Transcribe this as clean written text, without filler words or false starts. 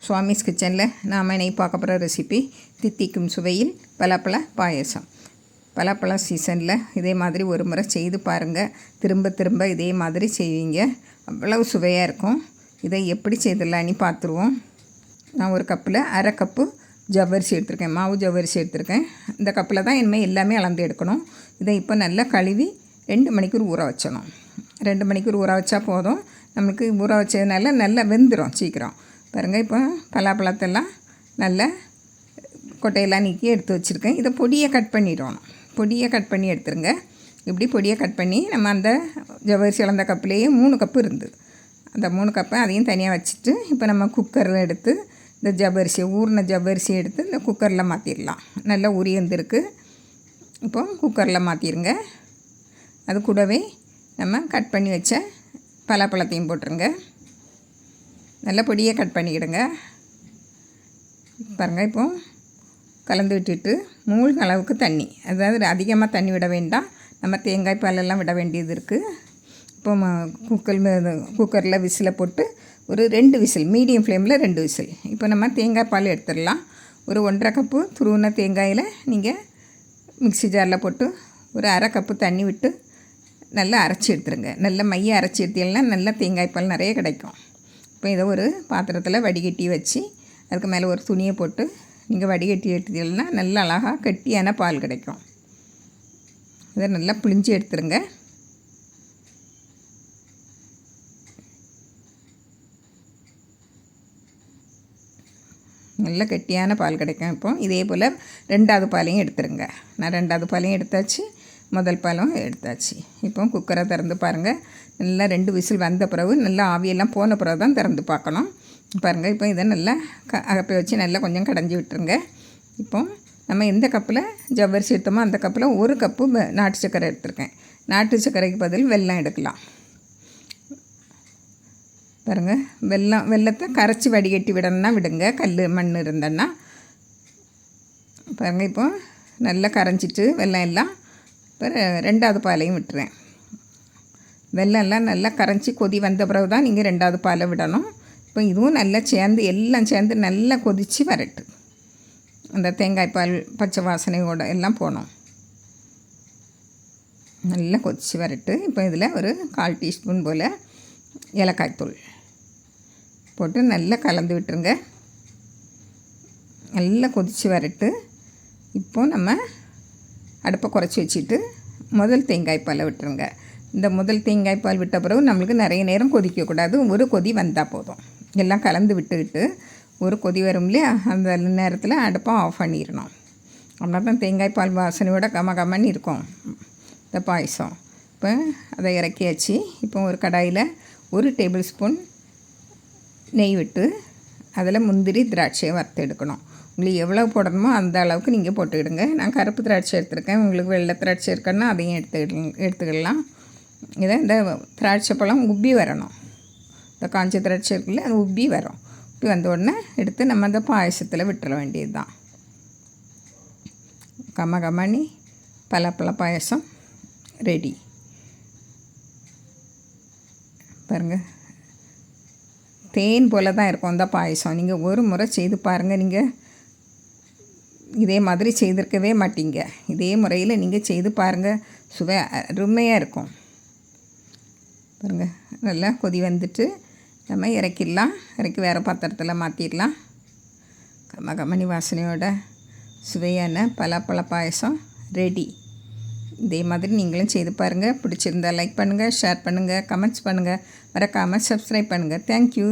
சுவாமிஸ் கிச்சனில் நாம் இன்னைக்கு பார்க்க போகிற ரெசிபி தித்திக்கும் சுவையில் பலாப்பழ பாயசம். பலாப்பழ சீசனில் இதே மாதிரி ஒரு முறை செய்து பாருங்கள். திரும்ப திரும்ப இதே மாதிரி செய்வீங்க, அவ்வளவு சுவையாக இருக்கும். இதை எப்படி செய்திடலான்னு பார்த்துருவோம். நான் ஒரு கப்பில் அரை கப்பு ஜவ்வரிசி எடுத்திருக்கேன், மாவு ஜவ்வரிசி எடுத்திருக்கேன். இந்த கப்பில் தான் இனிமேல் எல்லாமே அளந்து எடுக்கணும். இதை இப்போ நல்லா கழுவி 2 மணிக்கூர் ஊற வச்சணும். 2 மணிக்கூர் ஊற வச்சா போதும். நமக்கு ஊற வச்சதுனால நல்லா வெந்துடும் சீக்கிரம். பாருங்கள், இப்போ பலாப்பழத்தெல்லாம் நல்லா கொட்டையெல்லாம் நீக்கி எடுத்து வச்சுருக்கேன். இதை பொடியை கட் பண்ணிடணும். பொடியை கட் பண்ணி எடுத்துருங்க. இப்படி பொடியை கட் பண்ணி நம்ம அந்த ஜவ்வரிசி அளந்த கப்புலேயே 3 கப்பு இருந்தது. அந்த 3 கப்பை அதையும் தனியாக வச்சுட்டு இப்போ நம்ம குக்கரில் எடுத்து இந்த ஜவ்வரிசியை ஊறின ஜவ்வரிசியை எடுத்து இந்த குக்கரில் மாற்றிடலாம். நல்லா ஊறி வந்துருக்கு. இப்போ குக்கரில் மாற்றிடுங்க. அது கூடவே நம்ம கட் பண்ணி வச்ச பலாப்பழத்தையும் போட்டுருங்க. நல்ல பொடியை கட் பண்ணிக்கிடுங்க. பாருங்கள், இப்போ கலந்து விட்டுட்டு மூழ்கு அளவுக்கு தண்ணி, அதாவது அதிகமாக தண்ணி விட வேண்டாம். நம்ம தேங்காய் பாலெல்லாம் விட வேண்டியது இருக்குது. இப்போ குக்கரில் விசிலை போட்டு ஒரு 2 விசில், மீடியம் ஃப்ளேமில் 2 விசில். இப்போ நம்ம தேங்காய் பால் எடுத்துடலாம். ஒரு 1.5 கப்பு துருவின தேங்காயில் நீங்கள் மிக்ஸி ஜாரில் போட்டு ஒரு அரை கப்பு தண்ணி விட்டு நல்லா அரைச்சி எடுத்துருங்க. நல்லா மைய அரைச்சி எடுத்தீங்கன்னா நல்லா தேங்காய் பால் நிறைய கிடைக்கும். இப்போ இதை ஒரு பாத்திரத்தில் வடிகட்டி வச்சு அதுக்கு மேலே ஒரு துணியை போட்டு நீங்கள் வடிகட்டி எடுத்தீங்கன்னா நல்லா அழகாக கட்டியான பால் கிடைக்கும். இதை நல்லா புளிஞ்சு எடுத்துருங்க. நல்ல கட்டியான பால் கிடைக்கும். இப்போ இதே போல் 2வது பாலையும் எடுத்துருங்க. நான் 2வது பாலையும் எடுத்தாச்சு, முதல் பாலும் எடுத்தாச்சு. இப்போ குக்கரை திறந்து பாருங்கள். நல்லா 2 விசில் வந்த பிறகு நல்லா ஆவியெல்லாம் போன பிறகு தான் திறந்து பார்க்கணும். பாருங்கள், இப்போ இதை நல்லா அகப்பை வச்சு நல்லா கொஞ்சம் கடைஞ்சி விட்டுருங்க. இப்போ நம்ம எந்த கப்பில் ஜவ்வரிசி எடுத்தோமோ அந்த கப்பில் 1 கப்பு நாட்டு சர்க்கரை எடுத்துருக்கேன். நாட்டு சர்க்கரைக்கு பதில் வெல்லம் எடுக்கலாம். பாருங்கள், வெல்லத்தை கரைச்சி வடிகட்டி விடணுன்னா விடுங்க, கல் மண் இருந்தேன்னா. பாருங்கள், இப்போ நல்லா கரைஞ்சிட்டு வெல்லம் எல்லாம் இப்போ 2வது பாலையும் விட்டுறேன். வெல்லம் எல்லாம் நல்லா கரைஞ்சி கொதி வந்த பிறகு தான் நீங்கள் 2வது பாலை விடணும். இப்போ இதுவும் நல்லா எல்லாம் சேர்ந்து நல்லா கொதித்து வரட்டு. அந்த தேங்காய் பால் பச்சை வாசனையோடு எல்லாம் போகணும். நல்லா கொதித்து வரட்டு. இப்போ இதில் ஒரு 1/4 டீஸ்பூன் போல் ஏலக்காய் தூள் போட்டு நல்லா கலந்து விட்டுருங்க. நல்லா கொதித்து வரட்டு. இப்போது நம்ம அடுப்பை குறைச்சி வச்சுட்டு முதல் தேங்காய் பாலை விட்டுருங்க. இந்த முதல் தேங்காய் பால் விட்ட பிறகு நம்மளுக்கு நிறைய நேரம் கொதிக்கக்கூடாது. ஒரு கொதி வந்தால் போதும். எல்லாம் கலந்து விட்டுக்கிட்டு ஒரு கொதி வரும் இல்லையா, அந்த நேரத்தில் அடுப்பை ஆஃப் பண்ணிடணும். அப்படின்னா தான் தேங்காய் பால் வாசனையோட கமன்னு இருக்கும் இந்த பாயசம். இப்போ அதை இறக்கியாச்சு. இப்போ ஒரு கடாயில் 1 டேபிள் ஸ்பூன் நெய் விட்டு அதில் முந்திரி திராட்சையை வறுத்து எடுக்கணும். உங்களுக்கு எவ்வளோ போடணுமோ அந்த அளவுக்கு நீங்கள் போட்டுக்கிடுங்க. நான் கருப்பு திராட்சை எடுத்துருக்கேன். உங்களுக்கு வெள்ளை திராட்சை இருக்குன்னா அதையும் எடுத்துக்கிடலாம். இதை இந்த திராட்சை பழம் உப்பி வரணும். இந்த காஞ்ச திராட்சை இருக்குல்ல, அது உப்பி வரும். உப்பி வந்த உடனே எடுத்து நம்ம அந்த பாயசத்தில் விட்டுற வேண்டியது தான். கமகமணி பலாப்பழ பாயசம் ரெடி. பாருங்கள், தேன் போல் தான் இருக்கும் இந்த பாயசம். நீங்கள் ஒரு முறை செய்து பாருங்கள். நீங்கள் இதே மாதிரி செய்திருக்கவே மாட்டீங்க. இதே முறையில் நீங்கள் செய்து பாருங்கள், சுவை அருமையாக இருக்கும். பாருங்கள், நல்லா கொதி வந்துட்டு நம்ம இறக்கிடலாம். இறக்கி வேறு பாத்திரத்தில் மாற்றிடலாம். கமகமணி வாசனையோட சுவையான பலாப்பழ பாயசம் ரெடி. இதே மாதிரி நீங்களும் செய்து பாருங்கள். பிடிச்சிருந்தால் லைக் பண்ணுங்கள், ஷேர் பண்ணுங்கள், கமெண்ட்ஸ் பண்ணுங்கள், மறக்காமல் சப்ஸ்கிரைப் பண்ணுங்கள். தேங்க்யூ.